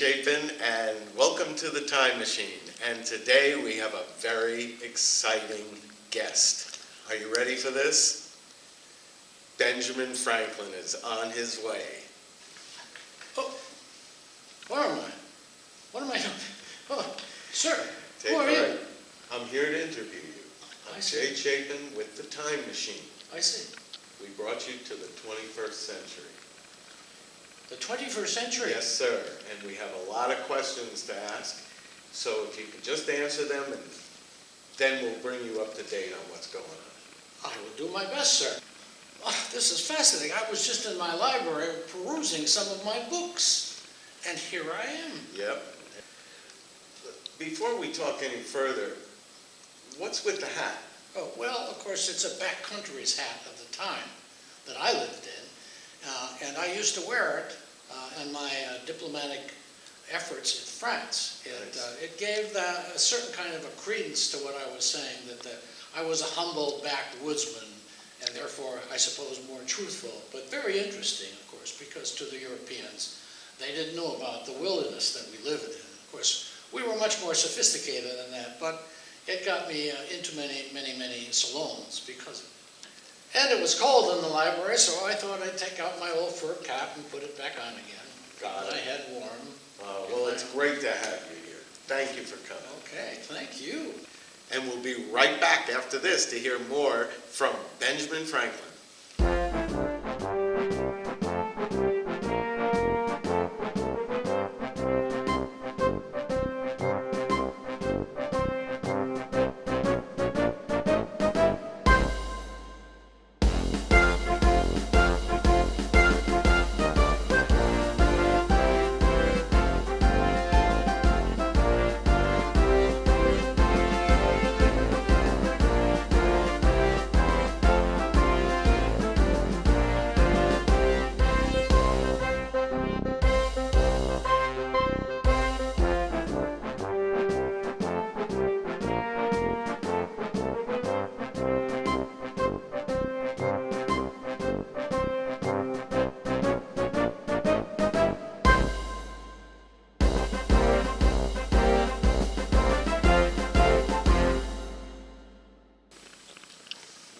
Chapin, and welcome to the Time Machine. And today we have a very exciting guest. Are you ready for this? Benjamin Franklin is on his way. Oh, where am I? What am I doing? Oh, sir, Take who are you? I'm here to interview you. I'm Jay Chapin with the Time Machine. I see. We brought you to the 21st century. The 21st century? Yes, sir. And we have a lot of questions to ask. So if you could just answer them, and then we'll bring you up to date on what's going on. I will do my best, sir. Oh, this is fascinating. I was just in my library perusing some of my books, and here I am. Yep. Before we talk any further, what's with the hat? Oh, well, of course, it's a backcountry's hat of the time that I lived in. And I used to wear it in my diplomatic efforts in France. It gave a certain kind of a credence to what I was saying, that I was a humble backwoodsman, and therefore, I suppose, more truthful, but very interesting, of course, because to the Europeans, they didn't know about the wilderness that we lived in. Of course, we were much more sophisticated than that, but it got me into many salons because of it. And it was cold in the library, so I thought I'd take out my old fur cap and put it back on again. Got my head warm. Well, it's great to have you here. Thank you for coming. Okay, thank you. And we'll be right back after this to hear more from Benjamin Franklin.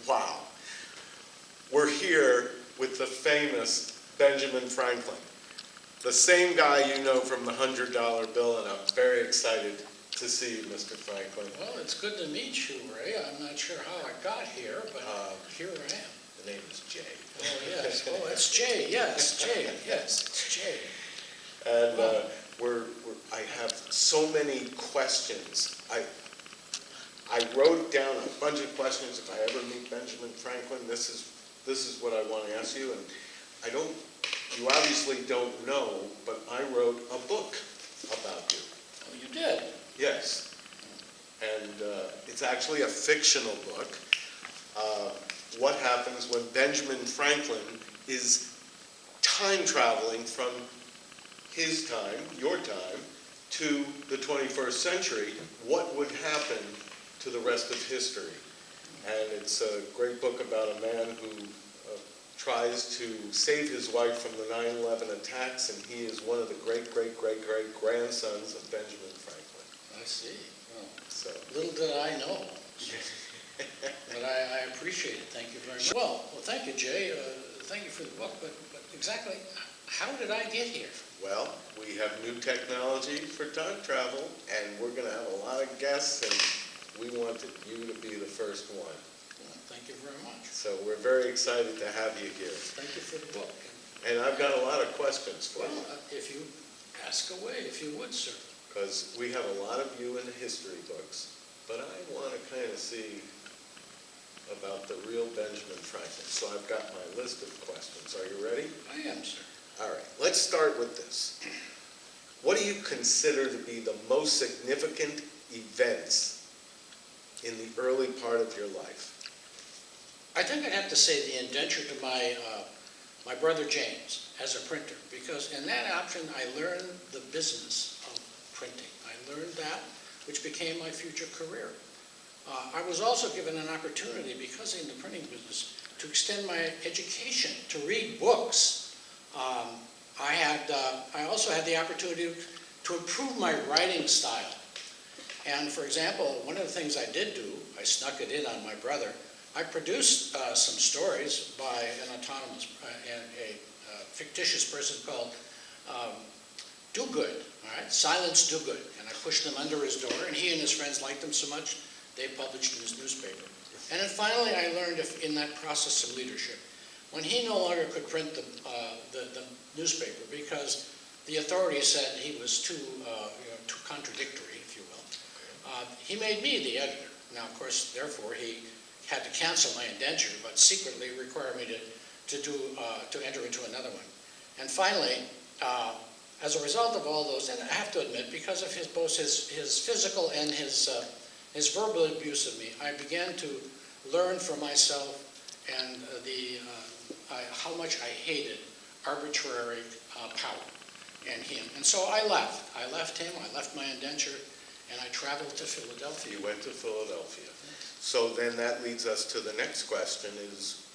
Wow. We're here with the famous Benjamin Franklin, the same guy you know from the $100 bill, and I'm very excited to see you, Mr. Franklin. Well, it's good to meet you, Ray. I'm not sure how I got here, but here I am. The name is Jay. Oh, yes. Oh, it's Jay. Yes, Jay. Yes, it's Jay. And I have so many questions. I wrote down a bunch of questions. If I ever meet Benjamin Franklin, this is what I want to ask you. And you obviously don't know, but I wrote a book about you. Oh, you did? Yes. And it's actually a fictional book. What happens when Benjamin Franklin is time traveling from his time, your time, to the 21st century? What would happen to the rest of history? And it's a great book about a man who tries to save his wife from the 9/11 attacks, and he is one of the great-great-great-great-grandsons of Benjamin Franklin. I see. Oh, So, little did I know. But I appreciate it. Thank you very much. Well, thank you, Jay. Thank you for the book. But exactly, how did I get here? well, we have new technology for time travel, and we're going to have a lot of guests, and we wanted you to be the first one. Well, thank you very much. So we're very excited to have you here. Thank you for the book. And I've got a lot of questions for Well, you, if you ask away, if you would, sir. because we have a lot of you in the history books, but I want to kind of see about the real Benjamin Franklin. So I've got my list of questions. Are you ready? I am, sir. All right, let's start with this. What do you consider to be the most significant events in the early part of your life? I think I'd have to say the indenture to my brother James as a printer, because in that option I learned the business of printing. I learned that, which became my future career. I was also given an opportunity, because in the printing business, to extend my education, to read books. I also had the opportunity to improve my writing style. And for example, one of the things I did do, I snuck it in on my brother, I produced some stories by an autonomous, a fictitious person called Do-Good, all right, Silence Do-Good. And I pushed them under his door, and he and his friends liked them so much, they published in his newspaper. And then finally, I learned in that process some leadership. When he no longer could print the newspaper because the authorities said he was too contradictory, if you will, he made me the editor. Now, of course, therefore, he had to cancel my indenture, but secretly required me to enter into another one. And finally, as a result of all those, and I have to admit, because of both his physical and his verbal abuse of me, I began to learn for myself and how much I hated arbitrary power and him. And so I left. I left him, I left my indenture, and I traveled to Philadelphia. You went to Philadelphia. So then that leads us to the next question is,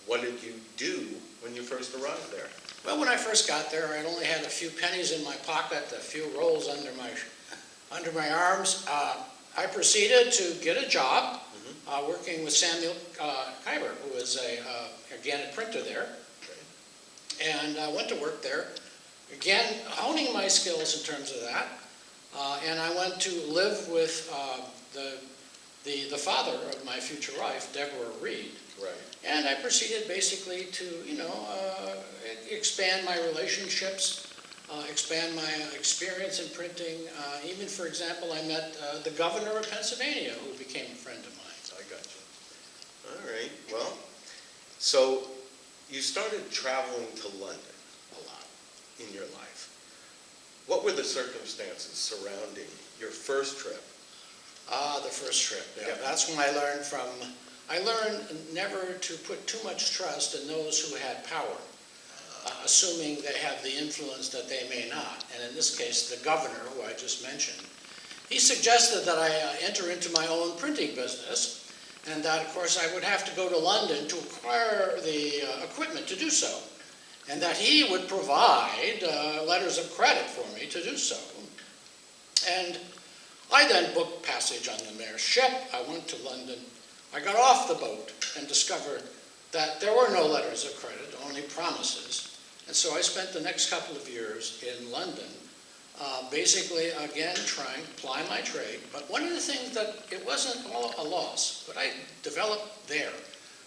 what did you do when you first arrived there? Well, when I first got there, I only had a few pennies in my pocket, a few rolls under my arms. I proceeded to get a job working with Samuel Kuyber, who was again a printer there. Okay. And I went to work there, again honing my skills in terms of that. And I went to live with the father of my future wife, Deborah Reed. Right. And I proceeded basically to, expand my relationships, expand my experience in printing. Even, for example, I met the governor of Pennsylvania, who became a friend of mine. I got you. All right. Well, so you started traveling to London a lot in your life. What were the circumstances surrounding your first trip? The first trip. Yeah. That's when I learned never to put too much trust in those who had power, assuming they have the influence that they may not. And in this case, the governor, who I just mentioned, he suggested that I enter into my own printing business, and that, of course, I would have to go to London to acquire the equipment to do so, and that he would provide letters of credit for me to do so. And I then booked passage on the mayor's ship. I went to London. I got off the boat and discovered that there were no letters of credit, only promises. And so I spent the next couple of years in London, basically, again, trying to ply my trade. But one of the things that it wasn't all a loss, but I developed there,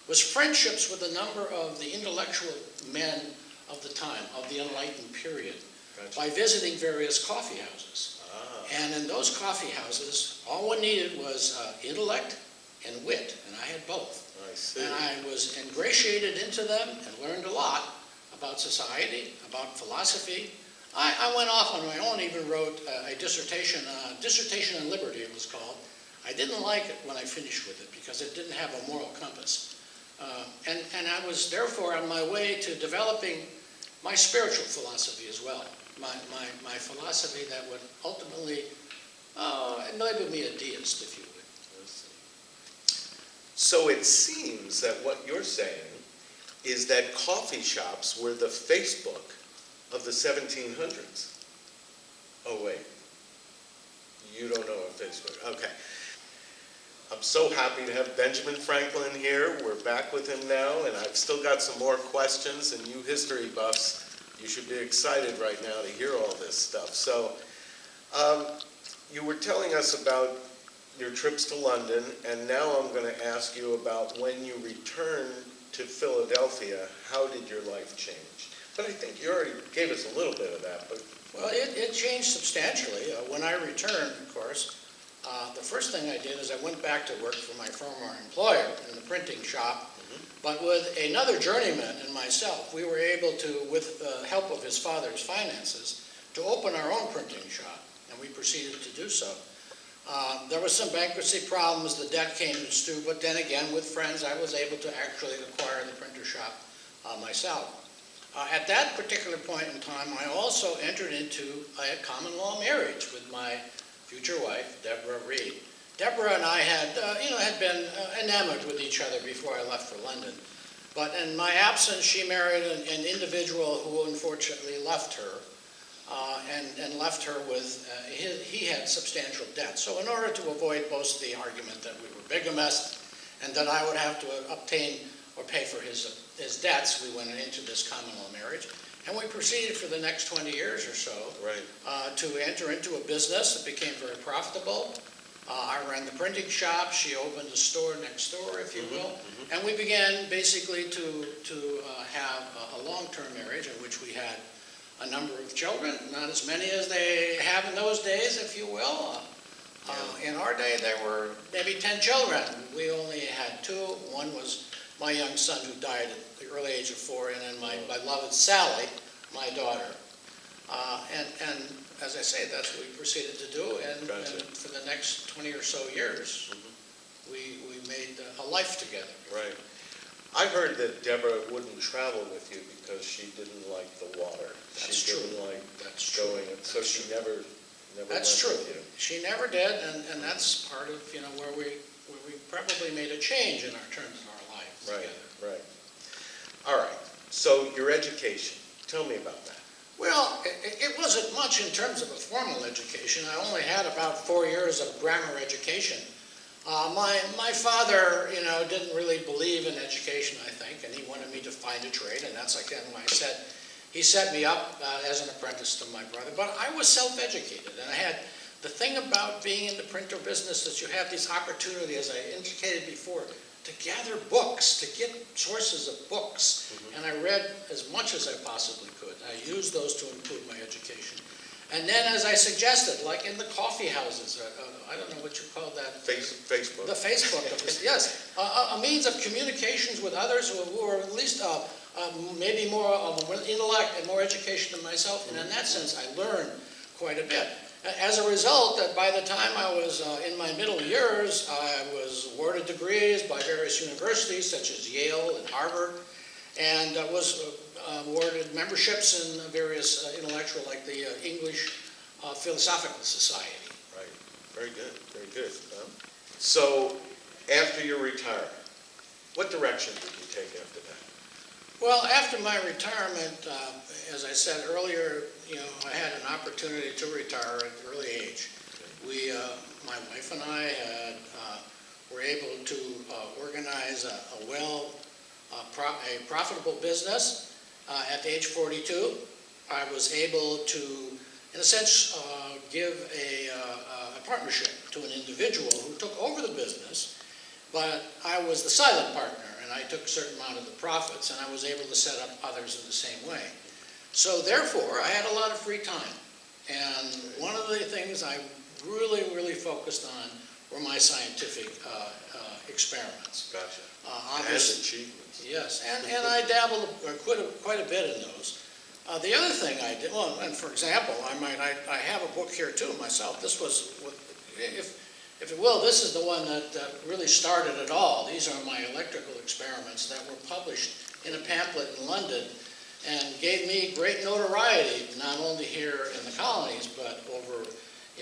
was friendships with a number of the intellectual men of the time, of the Enlightened period, gotcha, by visiting various coffee houses. And in those coffee houses, all one needed was intellect and wit, and I had both. I see. And I was ingratiated into them and learned a lot about society, about philosophy. I went off on my own, even wrote a dissertation on liberty it was called. I didn't like it when I finished with it because it didn't have a moral compass. And I was therefore on my way to developing my spiritual philosophy as well. My philosophy that would ultimately enable me a deist, if you would. So it seems that what you're saying is that coffee shops were the Facebook of the 1700s. Oh, wait. You don't know what Facebook, okay. I'm so happy to have Benjamin Franklin here. We're back with him now, and I've still got some more questions, and you history buffs, you should be excited right now to hear all this stuff. So, you were telling us about your trips to London, and now I'm going to ask you about when you returned to Philadelphia, how did your life change? But I think you already gave us a little bit of that. But well, it changed substantially. When I returned, of course, the first thing I did is I went back to work for my former employer in the printing shop. But with another journeyman and myself, we were able to, with the help of his father's finances, to open our own printing shop, and we proceeded to do so. There was some bankruptcy problems, the debt came to stew, but then again, with friends, I was able to actually acquire the printer shop myself. At that particular point in time, I also entered into a common law marriage with my future wife, Deborah Reed. Deborah and I had been enamored with each other before I left for London. But in my absence, she married an individual who unfortunately left her. and left her with, he had substantial debt. So in order to avoid both the argument that we were bigamists and that I would have to obtain or pay for his debts, we went into this common law marriage. And we proceeded for the next 20 years or so to enter into a business that became very profitable. I ran the printing shop. She opened a store next door, if you will. And we began basically to have a long-term marriage in which we had a number of children, not as many as they have in those days, if you will. In our day, there were maybe 10 children. We only had 2. One was my young son, who died at the early age of 4, and then my beloved Sally, my daughter. And as I say, that's what we proceeded to do, and for the next 20 or so years, we made a life together. Right. I heard that Deborah wouldn't travel with you because she didn't like the water. That's she true. Didn't like That's going, true. so That's she true. never That's went true. with you. She never did, and that's part of where we probably made a change in our terms of our lives together. Right. All right. So your education. Tell me about that. Well, it wasn't much in terms of a formal education. I only had about 4 years of grammar education. My father, didn't really believe in education, I think, and he wanted me to find a trade, and that's again why I said he set me up as an apprentice to my brother. But I was self-educated, and I had the thing about being in the printer business is you have these opportunities, as I indicated before, to gather books, to get sources of books. And I read as much as I possibly could. I used those to improve my education. And then, as I suggested, like in the coffee houses, I don't know what you call that. Facebook. The Facebook, yes. A means of communications with others who are at least maybe more intellect and more education than myself. And in that sense, I learned quite a bit. As a result, that by the time I was in my middle years, I was awarded degrees by various universities, such as Yale and Harvard, and was awarded memberships in various intellectual, like the English Philosophical Society. Right. Very good. Very good. So, after your retirement, what direction did you take after that? Well, after my retirement, as I said earlier, I had an opportunity to retire at an early age. My wife and I were able to organize a profitable business. At the age of 42, I was able to, in a sense, give a partnership to an individual who took over the business, but I was the silent partner, and I took a certain amount of the profits, and I was able to set up others in the same way. So therefore, I had a lot of free time, and one of the things I really focused on were my scientific experiments. Gotcha. And achievements. Yes, and I dabbled quite a bit in those. The other thing I did, well, and for example, I have a book here too myself. This was, if you will, this is the one that really started it all. These are my electrical experiments that were published in a pamphlet in London and gave me great notoriety, not only here in the colonies, but over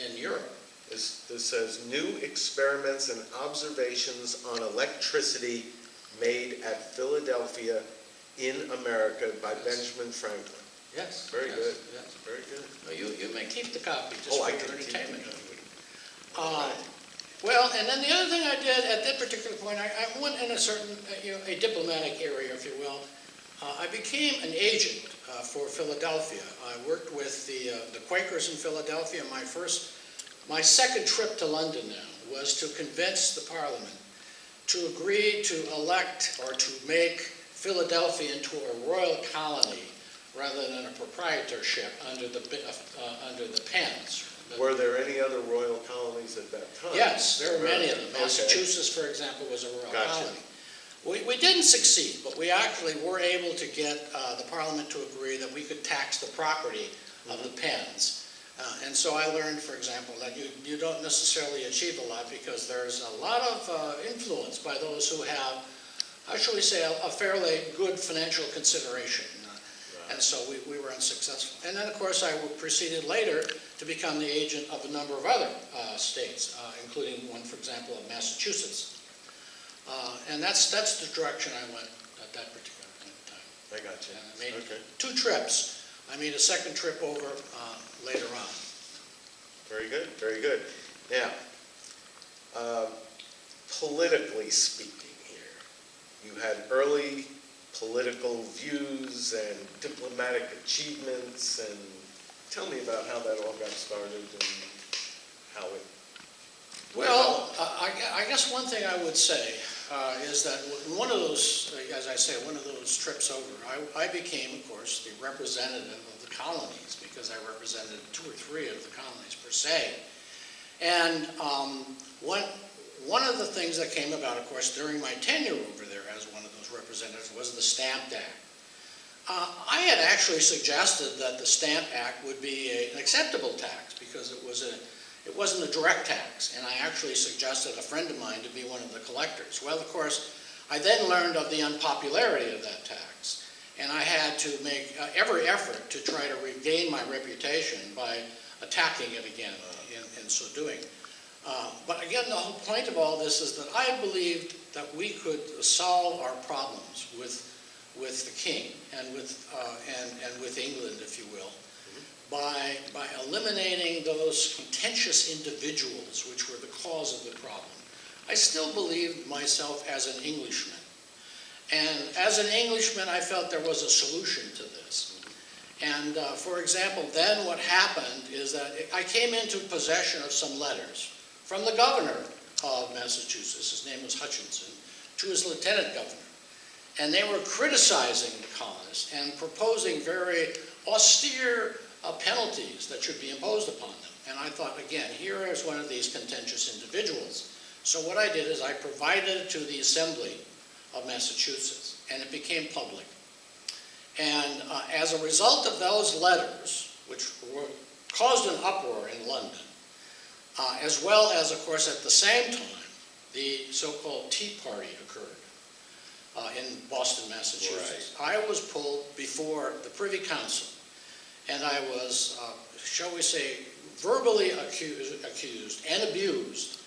in Europe. This says, new experiments and observations on electricity made at Philadelphia in America by Benjamin Franklin. Yes. Very good. Yes. Very good. Well, you may keep the copy just Oh, for I can your keep entertainment. it. Well, and then the other thing I did at that particular point, I went in a certain, a diplomatic area, if you will. I became an agent for Philadelphia. I worked with the Quakers in Philadelphia. My second trip to London now was to convince the Parliament to agree to elect or to make Philadelphia into a royal colony rather than a proprietorship under the Penns. Were there any other royal colonies at that time? Yes, there were many of them. Okay. Massachusetts, for example, was a royal Gotcha. colony. We didn't succeed, but we actually were able to get the Parliament to agree that we could tax the property of the Penns. And so I learned, for example, that you don't necessarily achieve a lot because there's a lot of influence by those who have, how shall we say, a fairly good financial consideration. And so we were unsuccessful. And then, of course, I proceeded later to become the agent of a number of other states, including one, for example, of Massachusetts. And that's the direction I went at that particular point in time. I got you. And I made Okay. 2 trips. I made a second trip over later on. Very good, very good. Now, politically speaking here, you had early political views and diplomatic achievements, and tell me about how that all got started and how it Well, I guess one thing I would say is that one of those, as I say, one of those trips over, I became, of course, the representative of the colonies, because I represented 2 or 3 of the colonies per se. And one of the things that came about, of course, during my tenure over there as one of those representatives was the Stamp Act. I had actually suggested that the Stamp Act would be an acceptable tax because it wasn't a direct tax, and I actually suggested a friend of mine to be one of the collectors. Well, of course, I then learned of the unpopularity of that tax, and I had to make every effort to try to regain my reputation by attacking it again in so doing. But again, the whole point of all this is that I believed that we could solve our problems with the king and with England, if you will, by eliminating those contentious individuals which were the cause of the problem. I still believed myself as an Englishman. And as an Englishman, I felt there was a solution to this. And for example, then what happened is that I came into possession of some letters from the governor of Massachusetts, his name was Hutchinson, to his lieutenant governor. And they were criticizing the colonists and proposing very austere penalties that should be imposed upon them. And I thought, again, here is one of these contentious individuals. So what I did is I provided it to the Assembly of Massachusetts, and it became public. And as a result of those letters, which caused an uproar in London, as well as, of course, at the same time, the so-called Tea Party occurred in Boston, Massachusetts. Right. I was pulled before the Privy Council, and I was, shall we say, verbally accused and abused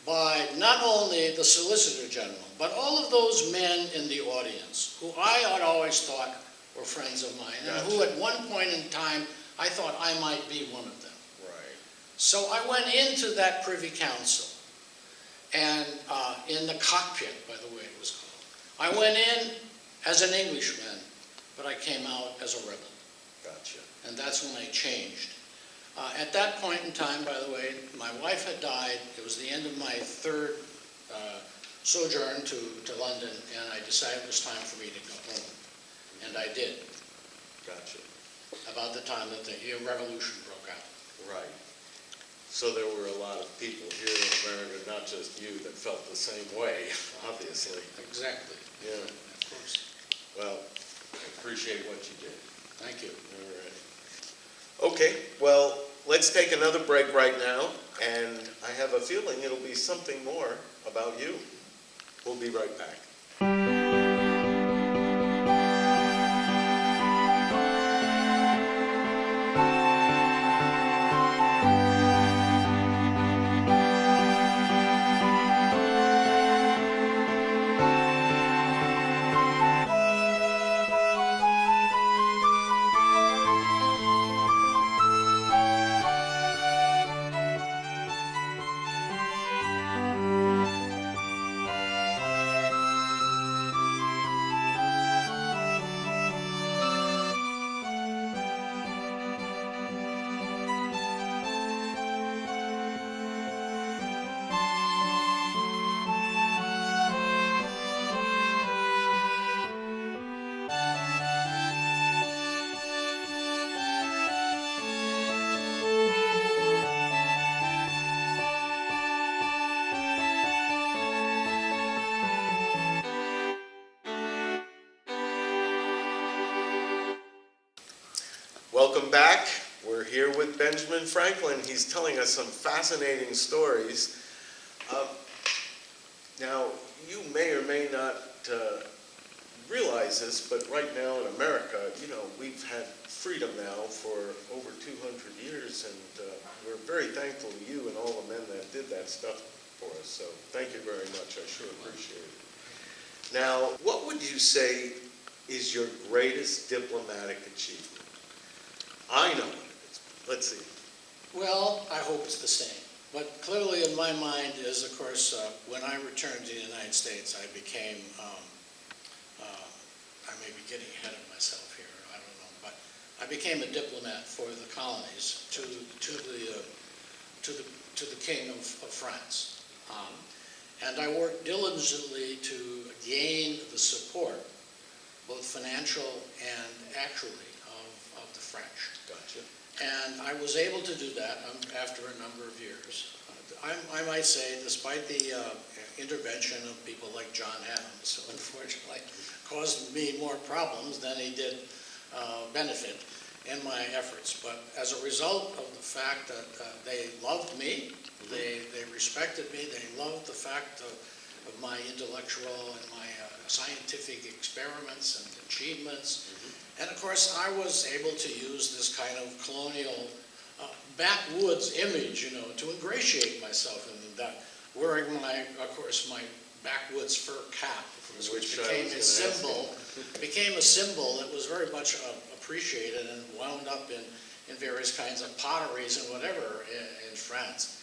by not only the Solicitor General, but all of those men in the audience who I had always thought were friends of mine, and who at one point in time I thought I might be one of them. Right. So I went into that Privy Council, and in the cockpit, by the way it was called. I went in as an Englishman, but I came out as a rebel. Gotcha. And that's when I changed. At that point in time, by the way, my wife had died. It was the end of my 3rd sojourn to London, and I decided it was time for me to go home. And I did. Gotcha. About the time that the revolution broke out. Right. So there were a lot of people here in America, not just you, that felt the same way, obviously. Exactly. Yeah. Of course. Well, I appreciate what you did. Thank you. All right. Okay, well, let's take another break right now, and I have a feeling it'll be something more about you. We'll be right back. Welcome back. We're here with Benjamin Franklin. He's telling us some fascinating stories. Now, you may or may not realize this, but right now in America, you know, we've had freedom now for over 200 years, and we're very thankful to you and all the men that did that stuff for us. So thank you very much. I sure appreciate it. Now, what would you say is your greatest diplomatic achievement? I know what it is. Let's see. Well, I hope it's the same. But clearly in my mind is, of course, when I returned to the United States, I became, I may be getting ahead of myself here, I don't know, but I became a diplomat for the colonies to the King of France. And I worked diligently to gain the support, both financial and actually, of the French. Gotcha. And I was able to do that after a number of years. I might say, despite the intervention of people like John Adams, who unfortunately caused me more problems than he did benefit in my efforts. But as a result of the fact that they loved me, they respected me, they loved the fact of my intellectual and my scientific experiments and achievements. And of course, I was able to use this kind of colonial backwoods image, you know, to ingratiate myself in that, wearing of course, my backwoods fur cap, which became a symbol, that was very much appreciated and wound up in various kinds of potteries and whatever in France.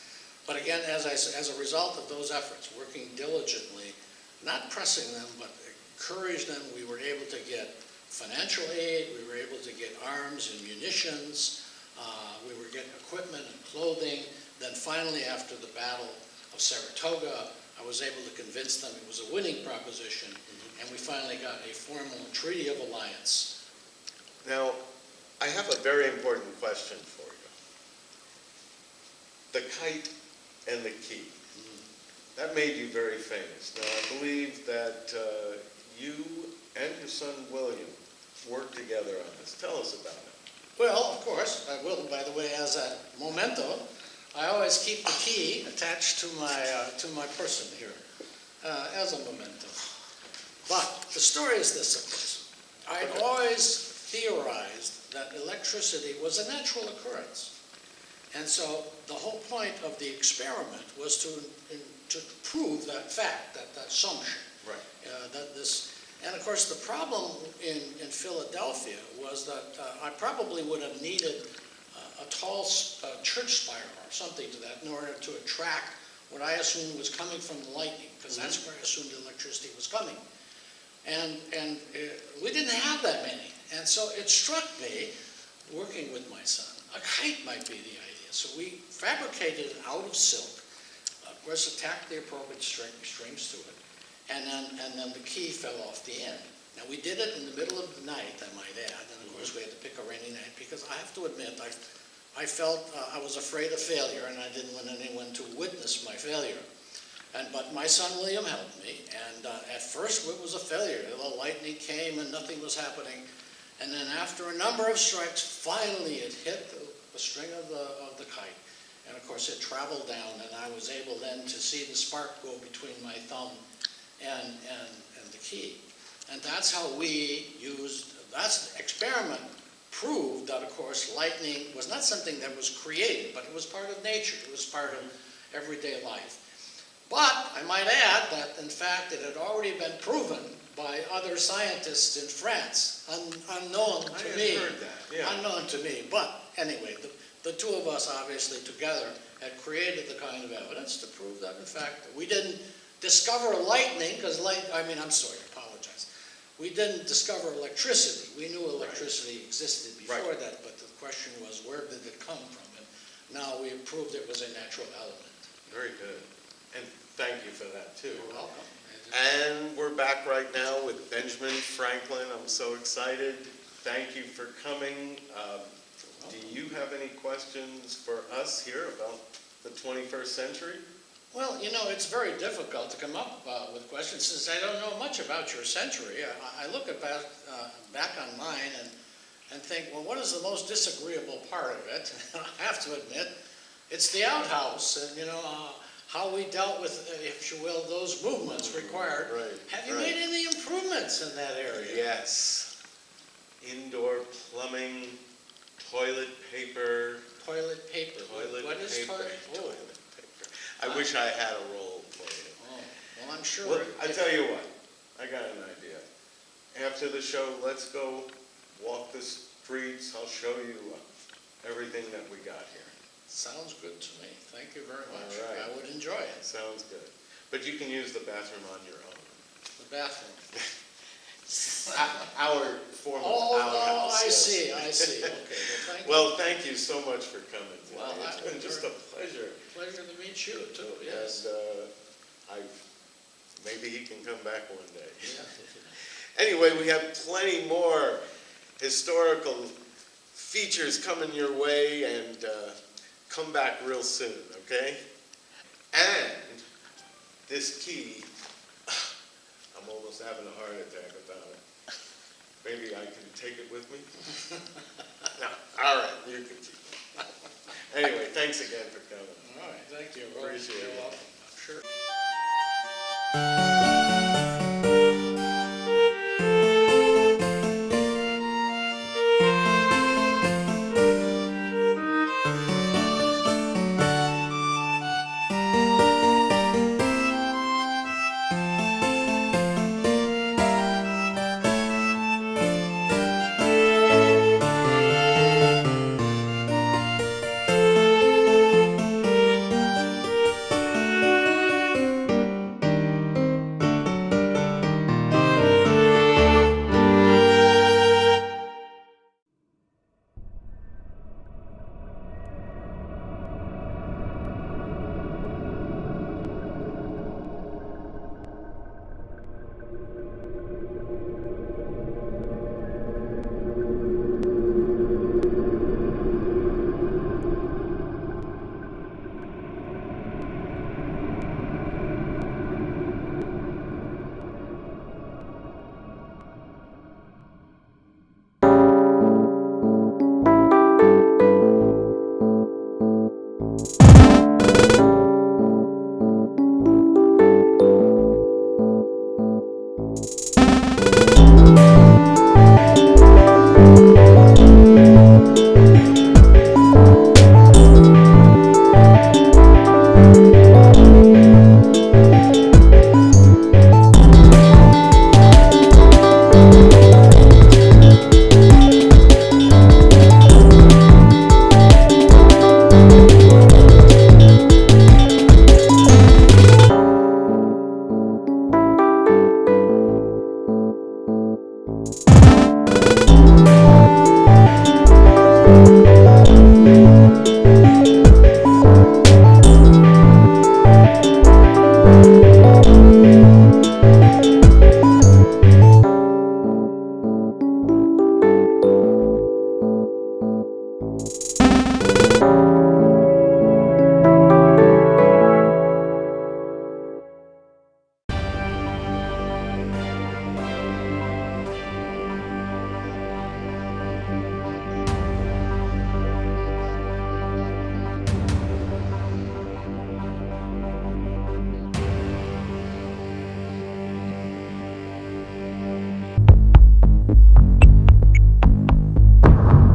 But again, as a result of those efforts, working diligently, not pressing them, but encouraged them, we were able to get financial aid, we were able to get arms and munitions, we were getting equipment and clothing. Then finally, after the Battle of Saratoga, I was able to convince them it was a winning proposition, and we finally got a formal treaty of alliance. Now, I have a very important question for you. The kite and the key. That made you very famous. Now, I believe that you and your son William worked together on this. Tell us about it. Well, of course, I will. By the way, as a memento, I always keep the key attached to my person here, as a memento. But the story is this, of course. I'd always theorized that electricity was a natural occurrence. And so the whole point of the experiment was to prove that fact, that assumption. Right. And of course, the problem in Philadelphia was that I probably would have needed a tall church spire or something to that in order to attract what I assumed was coming from the lightning, because that's where I assumed the electricity was coming. And we didn't have that many. And so it struck me, working with my son, a kite might be the idea. So we fabricated it out of silk, of course attached the appropriate strings to it, and then the key fell off the end. Now we did it in the middle of the night, I might add, and of course we had to pick a rainy night, because I have to admit, I felt I was afraid of failure, and I didn't want anyone to witness my failure. But my son William helped me, and at first it was a failure. The lightning came and nothing was happening. And then after a number of strikes, finally it hit the string of the kite. And of course it traveled down, and I was able then to see the spark go between my thumb and the key. And that's how we used, that's the experiment proved that, of course, lightning was not something that was created, but it was part of nature. It was part of everyday life. But I might add that, in fact, it had already been proven by other scientists in France, unknown to me. I heard that, yeah. Unknown to me. But anyway, the two of us, obviously, together, had created the kind of evidence to prove that, in fact, we didn't discover lightning, because we didn't discover electricity. We knew electricity existed before that, but the question was, where did it come from? And now we have proved it was a natural element. Very good. And thank you for that, too. You're welcome. And we're back right now with Benjamin Franklin. I'm so excited. Thank you for coming. Do you have any questions for us here about the 21st century? Well, you know, it's very difficult to come up with questions since I don't know much about your century. I look back on mine and think, well, what is the most disagreeable part of it? I have to admit, it's the outhouse and, you know, how we dealt with, if you will, those movements required. Right. Have you made any improvements in that area? Yes. Indoor plumbing, toilet paper. Toilet paper. What is toilet paper? Toilet paper. I wish I had a role for you. Oh, well, I'm sure. Well, I tell you what, I got an idea. After the show, let's go walk the streets. I'll show you everything that we got here. Sounds good to me. Thank you very much. All right. I would enjoy it. Sounds good. But you can use the bathroom on your own. The bathroom. Our formal Oh, outhouse. I yes. see, I see. Okay, Well, thank you so much for coming today. Well, It's been just a pleasure. Pleasure to meet you too, yes. And maybe he can come back one day. Yeah. Anyway, we have plenty more historical features coming your way, and come back real soon, okay? And this key, I'm almost having a heart attack without it. Maybe I can take it with me? No, all right, you can keep it. Anyway, thanks again for coming. All right, thank you. Appreciate it. You're welcome, I'm sure.